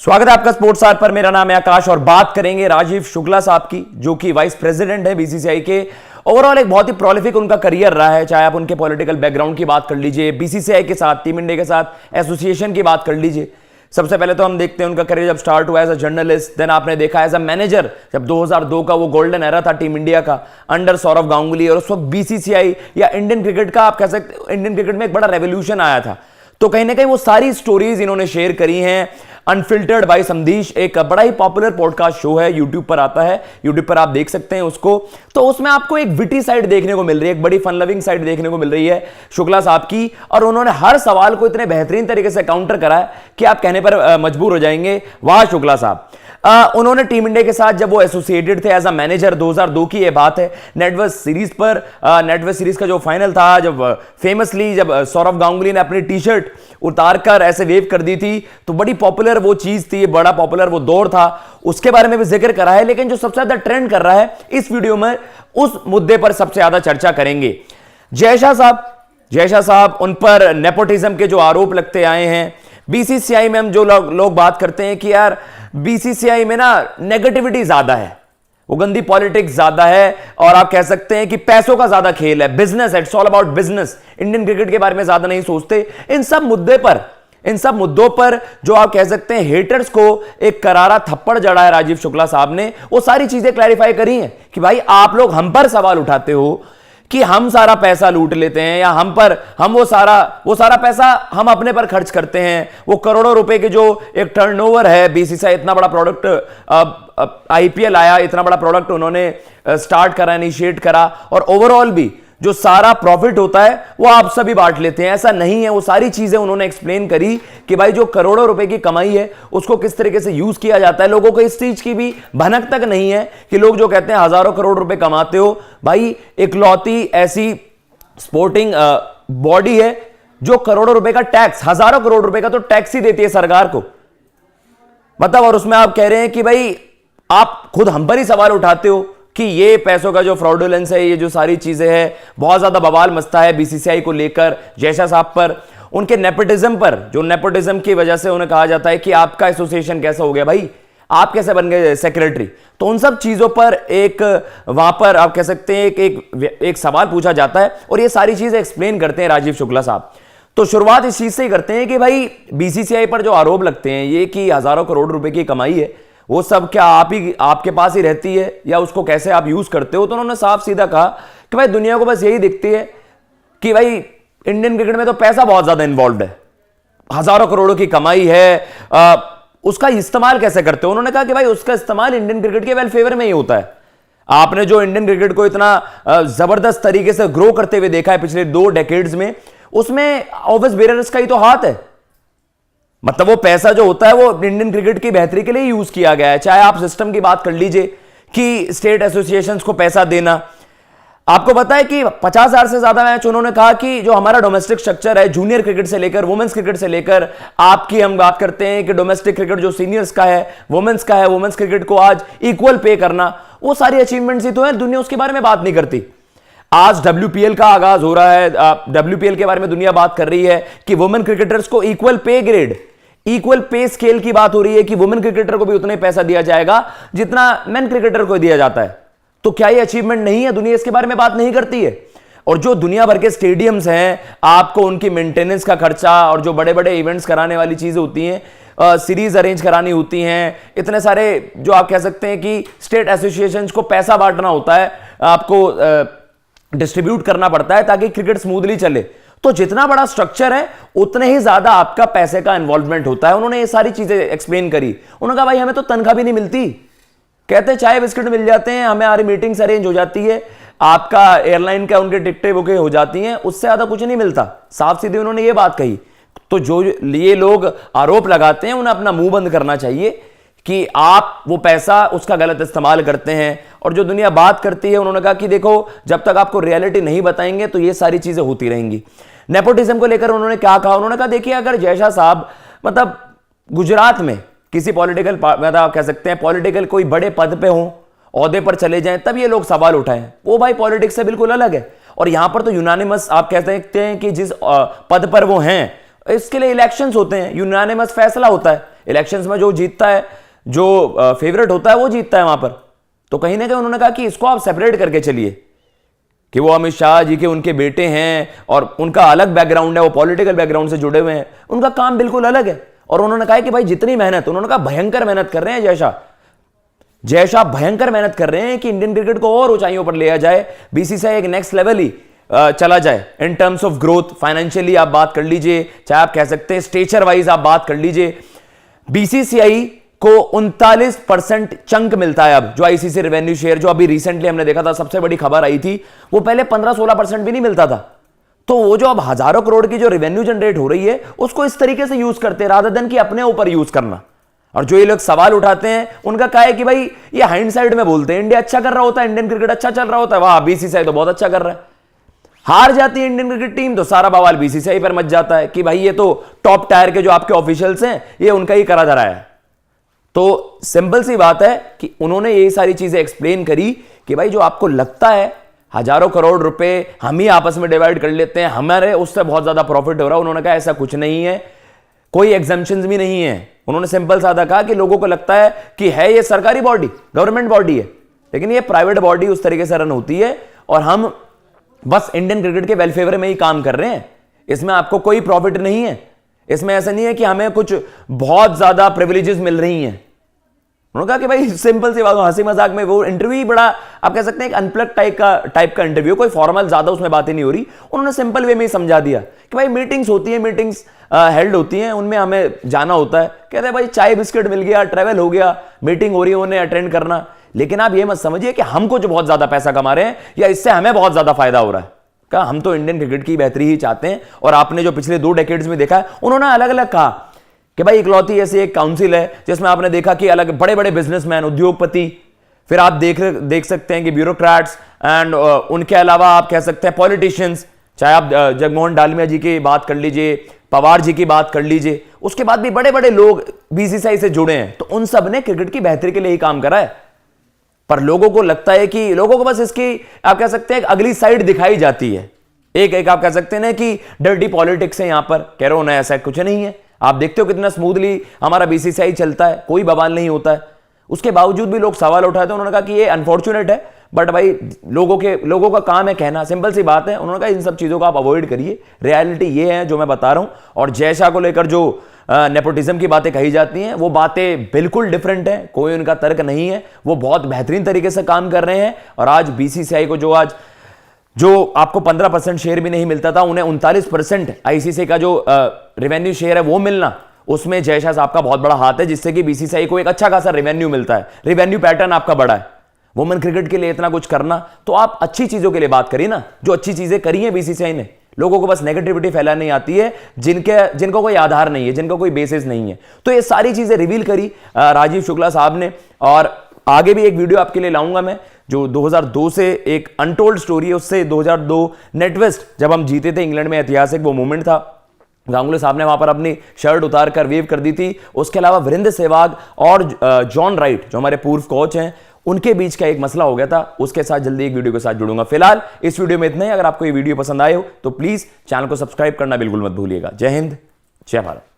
स्वागत है आपका स्पोर्ट्स आवर पर। मेरा नाम है आकाश और बात करेंगे राजीव शुक्ला साहब की, जो कि वाइस प्रेसिडेंट है बीसीसीआई के। ओवरऑल एक बहुत ही प्रोलिफिक उनका करियर रहा है, चाहे आप उनके पॉलिटिकल बैकग्राउंड की बात कर लीजिए, बीसीसीआई के साथ, टीम इंडिया के साथ एसोसिएशन की बात कर लीजिए। सबसे पहले तो हम देखते हैं उनका करियर जब स्टार्ट हुआ एज अ जर्नलिस्ट, देन आपने देखा एज अ मैनेजर जब 2002 का वो गोल्डन एरा था टीम इंडिया का अंडर सौरव गांगुली, और उस वक्त बीसीसीआई या इंडियन क्रिकेट का आप कह सकते इंडियन क्रिकेट में एक बड़ा रेवोल्यूशन आया था। तो कहीं ना कहीं वो सारी स्टोरीज इन्होंने शेयर करी हैं। अनफिल्टर्ड बाय समदीश एक बड़ा ही पॉपुलर पॉडकास्ट शो है, यूट्यूब पर आता है, यूट्यूब पर आप देख सकते हैं उसको। तो उसमें आपको एक विटी साइड देखने को मिल रही है, एक बड़ी फन लविंग साइड देखने को मिल रही है शुक्ला साहब की, और उन्होंने हर सवाल को इतने बेहतरीन तरीके से काउंटर करा है कि आप कहने पर मजबूर हो जाएंगे, वाह शुक्ला साहब। उन्होंने टीम इंडिया के साथ जब वो एसोसिएटेड थे एज अ मैनेजर, 2002 की ये बात है, नेटवर्क सीरीज पर, नेटवर्क सीरीज का जो फाइनल था, जब फेमसली जब सौरव गांगुली ने अपनी टी शर्ट उतारकर ऐसे वेव कर दी थी, तो बड़ी पॉपुलर वो चीज थी, बड़ा पॉपुलर वो दौर था, उसके बारे में भी जिक्र करा है। लेकिन जो सबसे ज्यादा ट्रेंड कर रहा है इस वीडियो में, उस मुद्दे पर सबसे ज्यादा चर्चा करेंगे। जय शाह साहब, उन पर नेपोटिज्म के जो आरोप लगते आए हैं बीसीसीआई में, हम जो लोग बात करते हैं कि यार बीसीसीआई में ना नेगेटिविटी ज्यादा है, वो गंदी पॉलिटिक्स ज्यादा है, और आप कह सकते हैं कि पैसों का ज्यादा खेल है, business, it's all about business, Indian cricket के बारे में ज्यादा नहीं सोचते। इन सब मुद्दों पर जो आप कह सकते हैं हेटर्स को एक करारा थप्पड़ जड़ा है राजीव शुक्ला साहब ने, वो सारी चीजें क्लैरिफाई करी हैं कि भाई आप लोग हम पर सवाल उठाते हो कि हम सारा पैसा लूट लेते हैं, या हम वो सारा पैसा हम अपने पर खर्च करते हैं। वो करोड़ों रुपए के जो एक टर्नओवर है, बीसीसीआई इतना बड़ा प्रोडक्ट, आईपीएल आया, इतना बड़ा प्रोडक्ट उन्होंने स्टार्ट करा, इनिशिएट करा, और ओवरऑल भी जो सारा प्रॉफिट होता है वो आप सभी बांट लेते हैं। ऐसा नहीं है, वो सारी चीजें उन्होंने एक्सप्लेन करी कि भाई जो करोड़ों रुपए की कमाई है उसको किस तरीके से यूज किया जाता है। लोगों को इस चीज की भी भनक तक नहीं है कि लोग जो कहते हैं हजारों करोड़ रुपए कमाते हो, भाई इकलौती ऐसी स्पोर्टिंग बॉडी है जो करोड़ों रुपए का टैक्स, हजारों करोड़ रुपए का तो टैक्स ही देती है सरकार को, मतलब। और उसमें आप कह रहे हैं कि भाई आप खुद हम पर ही सवाल उठाते हो कि ये पैसों का जो फ्रॉडुलेंस है, ये जो सारी चीजें हैं, बहुत ज्यादा बवाल मचता है बीसीसीआई को लेकर, जय शाह साहब पर, उनके नेपोटिज्म पर, जो नेपोटिज्म की वजह से उन्हें कहा जाता है कि आपका एसोसिएशन कैसा हो गया, भाई आप कैसे बन गए सेक्रेटरी। तो उन सब चीजों पर एक वहां पर आप कह सकते हैं एक सवाल पूछा जाता है, और ये सारी चीजें एक्सप्लेन करते हैं राजीव शुक्ला साहब। तो शुरुआत इस चीज से ही करते हैं कि भाई बीसीसीआई पर जो आरोप लगते हैं ये कि हजारों करोड़ रुपए की कमाई है, वो सब क्या आपके पास ही रहती है या उसको कैसे आप यूज करते हो। तो उन्होंने साफ सीधा कहा कि भाई दुनिया को बस यही दिखती है कि भाई इंडियन क्रिकेट में तो पैसा बहुत ज्यादा इन्वॉल्व है, हजारों करोड़ों की कमाई है, उसका इस्तेमाल कैसे करते हो। उन्होंने कहा कि भाई उसका इस्तेमाल इंडियन क्रिकेट के वेल फेवर में ही होता है। आपने जो इंडियन क्रिकेट को इतना जबरदस्त तरीके से ग्रो करते हुए देखा है पिछले 2 डेकेड्स में, उसमें ऑब्वियस बेरर्स का ही तो हाथ है। मतलब वो पैसा जो होता है वो इंडियन क्रिकेट की बेहतरी के लिए यूज किया गया है। चाहे आप सिस्टम की बात कर लीजिए कि स्टेट एसोसिएशंस को पैसा देना, आपको पता है कि 50,000 से ज्यादा मैच उन्होंने कहा कि जो हमारा डोमेस्टिक स्ट्रक्चर है, जूनियर क्रिकेट से लेकर वुमेन्स क्रिकेट से लेकर, आपकी हम बात करते हैं कि डोमेस्टिक क्रिकेट जो सीनियर्स का है, वुमेन्स का है, वुमेन्स क्रिकेट को आज इक्वल पे करना, वो सारी अचीवमेंट्स ही तो है, दुनिया उसके बारे में बात नहीं करती। आज डब्ल्यूपीएल का आगाज हो रहा है, डब्ल्यूपीएल के बारे में दुनिया बात कर रही है कि वुमेन क्रिकेटर्स को equal pay grade, equal pay scale की बात हो रही है कि वुमेन क्रिकेटर को भी उतना ही पैसा दिया जाएगा जितना मेन क्रिकेटर को दिया जाता है। तो क्या ये अचीवमेंट नहीं है? दुनिया इसके बारे में बात नहीं करती है। और जो दुनिया भर के स्टेडियम्स हैं, आपको उनकी मेंटेनेंस का खर्चा और जो बड़े बड़े इवेंट्स कराने वाली चीजें होती हैं, सीरीज अरेंज करानी होती हैं, इतने सारे जो आप कह सकते हैं कि स्टेट एसोसिएशंस को पैसा बांटना होता है, आपको डिस्ट्रीब्यूट करना पड़ता है ताकि क्रिकेट स्मूथली चले। तो जितना बड़ा स्ट्रक्चर है उतने ही ज्यादा आपका पैसे का इन्वॉल्वमेंट होता है। उन्होंने ये सारी चीजें एक्सप्लेन करी। उन्होंने कहा भाई हमें तो तनख्वाह भी नहीं मिलती, कहते चाय बिस्किट मिल जाते हैं, हमें हमारी मीटिंग्स अरेंज हो जाती है, आपका एयरलाइन का उनके टिकटें बुकें हो जाती हैं, उससे ज्यादा कुछ नहीं मिलता। साफ सीधे उन्होंने ये बात कही। तो जो ये लोग आरोप लगाते हैं उन्हें अपना मुंह बंद करना चाहिए कि आप वो पैसा उसका गलत इस्तेमाल करते हैं। और जो दुनिया बात करती है, उन्होंने कहा कि देखो जब तक आपको रियलिटी नहीं बताएंगे तो ये सारी चीजें होती रहेंगी। नेपोटिज्म को लेकर उन्होंने क्या कहा, उन्होंने कहा देखिए अगर जय शाह साहब मतलब गुजरात में किसी पॉलिटिकल मतलब आप कह सकते हैं पॉलिटिकल कोई बड़े पद पे हो, ओहदे पर चले जाएं, तब ये लोग सवाल उठाएं, वो भाई पॉलिटिक्स से बिल्कुल अलग है। और यहां पर तो यूनानिमस आप कह सकते हैं कि जिस पद पर वो हैं इसके लिए इलेक्शंस होते हैं, यूनानिमस फैसला होता है, इलेक्शंस में जो जीतता है, जो फेवरेट होता है वो जीतता है वहां पर। तो कहीं ना कहीं उन्होंने कहा कि इसको आप सेपरेट करके चलिए कि वो अमित शाह जी के उनके बेटे हैं और उनका अलग बैकग्राउंड है, वो पॉलिटिकल बैकग्राउंड से जुड़े हुए हैं, उनका काम बिल्कुल अलग है। और उन्होंने कहा कि भाई जितनी मेहनत, उन्होंने कहा भयंकर मेहनत कर रहे हैं जय शाह भयंकर मेहनत कर रहे हैं कि इंडियन क्रिकेट को और ऊंचाइयों पर ले जाए, बीसीसीआई एक नेक्स्ट लेवल ही चला जाए in terms of growth. Financially आप बात कर लीजिए, चाहे आप कह सकते हैं स्टेचर वाइज आप बात कर लीजिए। बीसीसीआई को 39% चंक मिलता है अब, जो आईसीसी रेवेन्यू शेयर, जो अभी रिसेंटली हमने देखा था, सबसे बड़ी खबर आई थी, वो पहले 15-16% भी नहीं मिलता था। तो वो जो अब हजारों करोड़ की जो रेवेन्यू जनरेट हो रही है, उसको इस तरीके से यूज करते हैं रादर देन कि अपने ऊपर यूज करना। और जो ये लोग सवाल उठाते हैं उनका क्या है कि भाई ये हाइंडसाइड में बोलते हैं, इंडिया अच्छा कर रहा होता है, इंडियन क्रिकेट अच्छा चल रहा होता है, वाह बीसीसीआई तो बहुत अच्छा कर रहा है। हार जाती है इंडियन क्रिकेट टीम तो सारा बवाल बीसीसीआई पर मच जाता है कि भाई ये तो टॉप टायर के जो आपके ऑफिशियल्स हैं, ये उनका ही करा धरा है। तो सिंपल सी बात है कि उन्होंने ये सारी चीजें एक्सप्लेन करी कि भाई जो आपको लगता है हजारों करोड़ रुपए हम ही आपस में डिवाइड कर लेते हैं, हमारे उससे बहुत ज्यादा प्रॉफिट हो रहा है, उन्होंने कहा ऐसा कुछ नहीं है, कोई एग्जम्पशंस भी नहीं है। उन्होंने सिंपल सादा कहा कि लोगों को लगता है कि है ये सरकारी बॉडी, गवर्नमेंट बॉडी है, लेकिन ये प्राइवेट बॉडी उस तरीके से रन होती है और हम बस इंडियन क्रिकेट के वेलफेयर में ही काम कर रहे हैं, इसमें आपको कोई प्रॉफिट नहीं है, इसमें ऐसा नहीं है कि हमें कुछ बहुत ज्यादा प्रिविलेजेस मिल रही हैं। उन्होंने कहा कि भाई सिंपल सी बात, हंसी मजाक में वो इंटरव्यू बड़ा आप कह सकते हैं एक अनप्लग टाइप का इंटरव्यू, कोई फॉर्मल ज्यादा उसमें बातें नहीं हो रही। उन्होंने सिंपल वे में ही समझा दिया कि भाई मीटिंग्स होती है, मीटिंग्स हेल्ड होती हैं, उनमें हमें जाना होता है। कहते हैं भाई चाय बिस्किट मिल गया, ट्रैवल हो गया, मीटिंग हो रही है उन्हें अटेंड करना, लेकिन आप ये मत समझिए कि हम कुछ बहुत ज्यादा पैसा कमा रहे हैं या इससे हमें बहुत ज्यादा फायदा हो रहा है। कहा हम तो इंडियन क्रिकेट की बेहतरी ही चाहते हैं। और आपने जो पिछले 2 डेकेड्स में देखा है, उन्होंने अलग अलग कहा कि भाई इकलौती ऐसी एक काउंसिल है जिसमें आपने देखा कि अलग बड़े बड़े बिजनेसमैन, उद्योगपति, फिर आप देख सकते हैं कि ब्यूरोक्रेट्स एंड उनके अलावा आप कह सकते हैं पॉलिटिशियंस, चाहे आप जगमोहन डालमिया जी की बात कर लीजिए, पवार जी की बात कर लीजिए, उसके बाद भी बड़े बड़े लोग बीसीसीआई से जुड़े हैं। तो उन सब ने क्रिकेट की बेहतरी के लिए ही काम करा है। पर लोगों को लगता है कि लोगों को बस इसकी आप कह सकते हैं अगली साइड दिखाई जाती है, एक आप कह सकते हैं ना कि डर्टी पॉलिटिक्स है यहां पर। कह रहा हूं ना, ऐसा कुछ नहीं है। आप देखते हो कितना स्मूथली हमारा बीसीसीआई चलता है, कोई बवाल नहीं होता है। उसके बावजूद भी लोग सवाल उठाते हैं। उन्होंने कहा कि ये अनफॉर्चुनेट है, बट भाई लोगों का काम है कहना, सिंपल सी बात है। उन्होंने कहा इन सब चीजों को आप अवॉइड करिए, रियलिटी ये है जो मैं बता रहा हूं। और जय शाह को लेकर जो नेपोटिज्म की बातें कही जाती हैं, वो बातें बिल्कुल डिफरेंट है, कोई उनका तर्क नहीं है। वो बहुत बेहतरीन तरीके से काम कर रहे हैं। और आज बीसीसीआई को जो आपको 15% शेयर भी नहीं मिलता था, उन्हें 39% आईसीसी का जो रेवेन्यू शेयर है वो मिलना, उसमें जय शाह साहब का बहुत बड़ा हाथ है, जिससे कि बीसीसीआई को एक अच्छा खासा रेवेन्यू मिलता है। रेवेन्यू पैटर्न आपका बड़ा है। वुमेन क्रिकेट के लिए इतना कुछ करना, तो आप अच्छी चीजों के लिए बात करिए ना, जो अच्छी चीजें करी हैं बीसीसीआई ने। लोगों को बस नेगेटिविटी फैलानी आती है, जिनको कोई आधार नहीं है, जिनको कोई बेसिस नहीं है। तो ये सारी चीजें रिवील करी राजीव शुक्ला साहब ने। और आगे भी एक वीडियो आपके लिए लाऊंगा मैं, जो 2002 से एक अनटोल्ड स्टोरी है, उससे 2002 नेटवेस्ट जब हम जीते थे इंग्लैंड में, ऐतिहासिक वो मोमेंट था। गांगुली साहब ने वहां पर अपनी शर्ट उतार कर वेव कर दी थी। उसके अलावा वीरेंद्र सहवाग और जॉन राइट जो हमारे पूर्व कोच हैं, उनके बीच का एक मसला हो गया था। उसके साथ जल्दी एक वीडियो के साथ जुड़ूंगा। फिलहाल इस वीडियो में इतना ही। अगर आपको ये वीडियो पसंद आए हो तो प्लीज चैनल को सब्सक्राइब करना बिल्कुल मत भूलिएगा। जय हिंद, जय भारत।